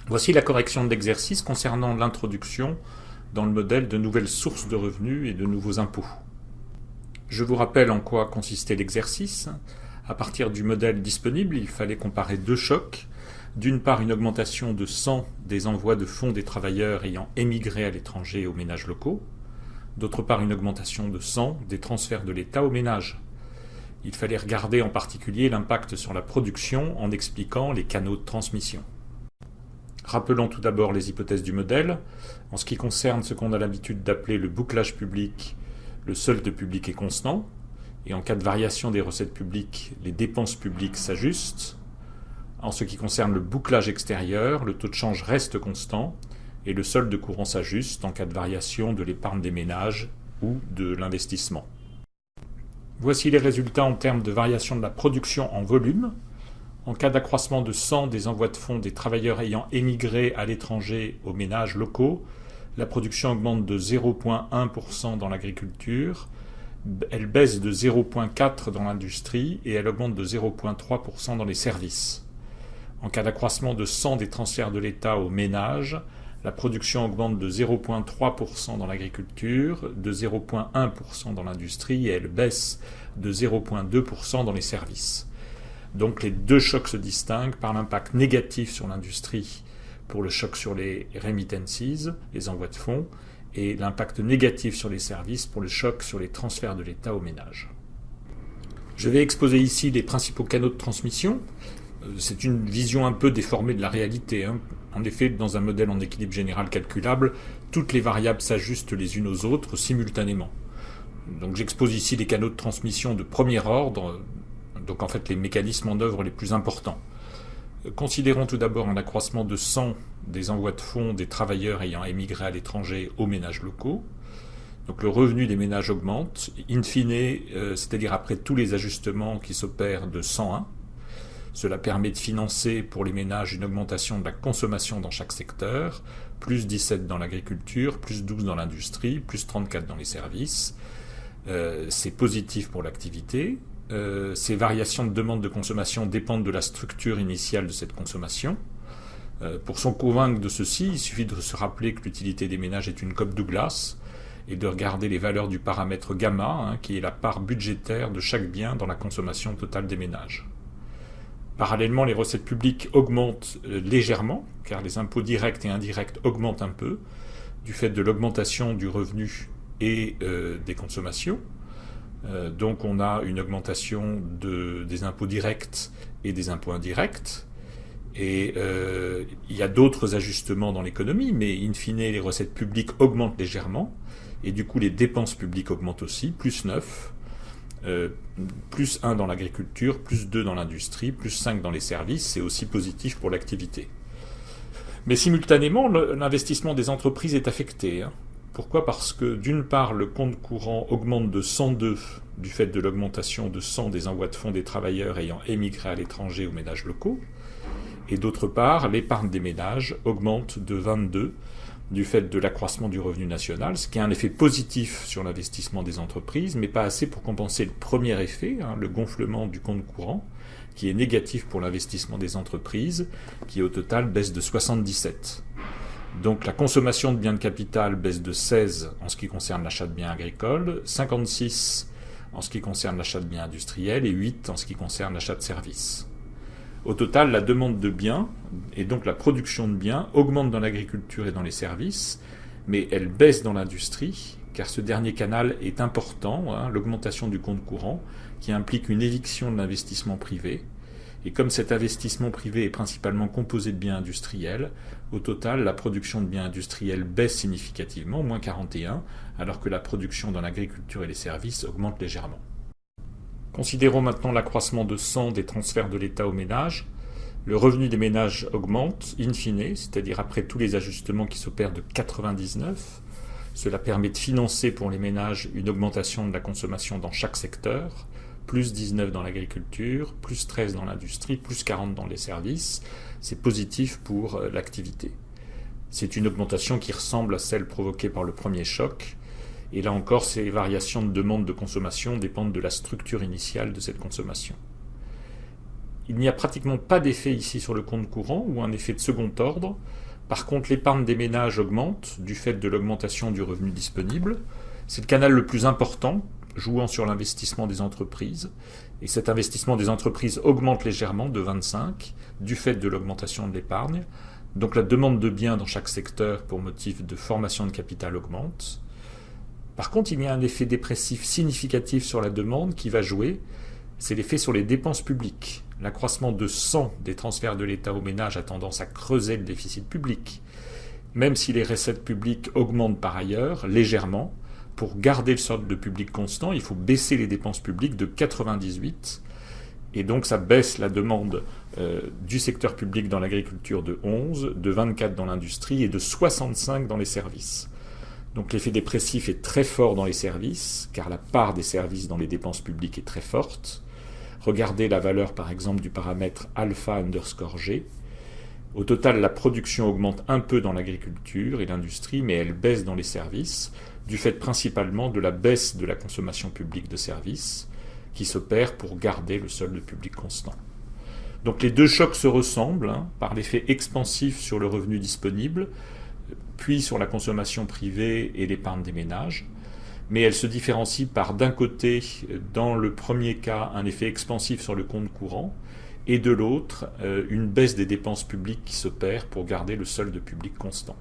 Voici la correction de l'exercice concernant l'introduction dans le modèle de nouvelles sources de revenus et de nouveaux impôts. Je vous rappelle en quoi consistait l'exercice. À partir du modèle disponible, il fallait comparer deux chocs. D'une part, une augmentation de 100 des envois de fonds des travailleurs ayant émigré à l'étranger aux ménages locaux. D'autre part, une augmentation de 100 des transferts de l'État aux ménages. Il fallait regarder en particulier l'impact sur la production en expliquant les canaux de transmission. Rappelons tout d'abord les hypothèses du modèle. En ce qui concerne ce qu'on a l'habitude d'appeler le bouclage public, le solde public est constant, et en cas de variation des recettes publiques, les dépenses publiques s'ajustent. En ce qui concerne le bouclage extérieur, le taux de change reste constant, et le solde courant s'ajuste en cas de variation de l'épargne des ménages ou de l'investissement. Voici les résultats en termes de variation de la production en volume. En cas d'accroissement de 100 des envois de fonds des travailleurs ayant émigré à l'étranger aux ménages locaux, la production augmente de 0,1% dans l'agriculture, elle baisse de 0,4% dans l'industrie et elle augmente de 0,3% dans les services. En cas d'accroissement de 100 des transferts de l'État aux ménages, la production augmente de 0,3% dans l'agriculture, de 0,1% dans l'industrie et elle baisse de 0,2% dans les services. Donc les deux chocs se distinguent par l'impact négatif sur l'industrie pour le choc sur les remittances, les envois de fonds, et l'impact négatif sur les services pour le choc sur les transferts de l'État aux ménages. Je vais exposer ici les principaux canaux de transmission. C'est une vision un peu déformée de la réalité. En effet, dans un modèle en équilibre général calculable, toutes les variables s'ajustent les unes aux autres simultanément. Donc j'expose ici les canaux de transmission de premier ordre, donc en fait les mécanismes en œuvre les plus importants. Considérons tout d'abord un accroissement de 100 des envois de fonds des travailleurs ayant émigré à l'étranger aux ménages locaux. Donc le revenu des ménages augmente, in fine, c'est-à-dire après tous les ajustements qui s'opèrent de 101. Cela permet de financer pour les ménages une augmentation de la consommation dans chaque secteur, plus 17 dans l'agriculture, plus 12 dans l'industrie, plus 34 dans les services. C'est positif pour l'activité. Ces variations de demande de consommation dépendent de la structure initiale de cette consommation. Pour s'en convaincre de ceci, il suffit de se rappeler que l'utilité des ménages est une cope Douglas et de regarder les valeurs du paramètre gamma, qui est la part budgétaire de chaque bien dans la consommation totale des ménages. Parallèlement, les recettes publiques augmentent légèrement, car les impôts directs et indirects augmentent un peu, du fait de l'augmentation du revenu et des consommations. Donc on a une augmentation des impôts directs et des impôts indirects. Et il y a d'autres ajustements dans l'économie, mais in fine, les recettes publiques augmentent légèrement, et du coup les dépenses publiques augmentent aussi, plus 9. Plus 1 dans l'agriculture, plus 2 dans l'industrie, plus 5 dans les services, c'est aussi positif pour l'activité. Mais simultanément, l'investissement des entreprises est affecté. Pourquoi ? Parce que d'une part, le compte courant augmente de 102 du fait de l'augmentation de 100 des envois de fonds des travailleurs ayant émigré à l'étranger aux ménages locaux, et d'autre part, l'épargne des ménages augmente de 22 du fait de l'accroissement du revenu national, ce qui a un effet positif sur l'investissement des entreprises, mais pas assez pour compenser le premier effet, le gonflement du compte courant, qui est négatif pour l'investissement des entreprises, qui au total baisse de 77. Donc la consommation de biens de capital baisse de 16 en ce qui concerne l'achat de biens agricoles, 56 en ce qui concerne l'achat de biens industriels et 8 en ce qui concerne l'achat de services. Au total, la demande de biens, et donc la production de biens, augmente dans l'agriculture et dans les services, mais elle baisse dans l'industrie, car ce dernier canal est important, l'augmentation du compte courant, qui implique une éviction de l'investissement privé. Et comme cet investissement privé est principalement composé de biens industriels, au total, la production de biens industriels baisse significativement, moins 41, alors que la production dans l'agriculture et les services augmente légèrement. Considérons maintenant l'accroissement de 100 des transferts de l'État aux ménages. Le revenu des ménages augmente, in fine, c'est-à-dire après tous les ajustements qui s'opèrent de 99. Cela permet de financer pour les ménages une augmentation de la consommation dans chaque secteur, plus 19 dans l'agriculture, plus 13 dans l'industrie, plus 40 dans les services. C'est positif pour l'activité. C'est une augmentation qui ressemble à celle provoquée par le premier choc. Et là encore, ces variations de demande de consommation dépendent de la structure initiale de cette consommation. Il n'y a pratiquement pas d'effet ici sur le compte courant ou un effet de second ordre. Par contre, l'épargne des ménages augmente du fait de l'augmentation du revenu disponible. C'est le canal le plus important, jouant sur l'investissement des entreprises. Et cet investissement des entreprises augmente légèrement de 25 du fait de l'augmentation de l'épargne. Donc la demande de biens dans chaque secteur pour motif de formation de capital augmente. Par contre, il y a un effet dépressif significatif sur la demande qui va jouer. C'est l'effet sur les dépenses publiques. L'accroissement de 100 des transferts de l'État aux ménages a tendance à creuser le déficit public. Même si les recettes publiques augmentent par ailleurs, légèrement, pour garder le solde public constant, il faut baisser les dépenses publiques de 98. Et donc ça baisse la demande du secteur public dans l'agriculture de 11, de 24 dans l'industrie et de 65 dans les services. Donc l'effet dépressif est très fort dans les services, car la part des services dans les dépenses publiques est très forte. Regardez la valeur par exemple du paramètre alpha_G. Au total, la production augmente un peu dans l'agriculture et l'industrie, mais elle baisse dans les services, du fait principalement de la baisse de la consommation publique de services, qui s'opère pour garder le solde public constant. Donc les deux chocs se ressemblent, par l'effet expansif sur le revenu disponible, puis sur la consommation privée et l'épargne des ménages. Mais elles se différencient par, d'un côté, dans le premier cas, un effet expansif sur le compte courant, et de l'autre, une baisse des dépenses publiques qui s'opère pour garder le solde public constant.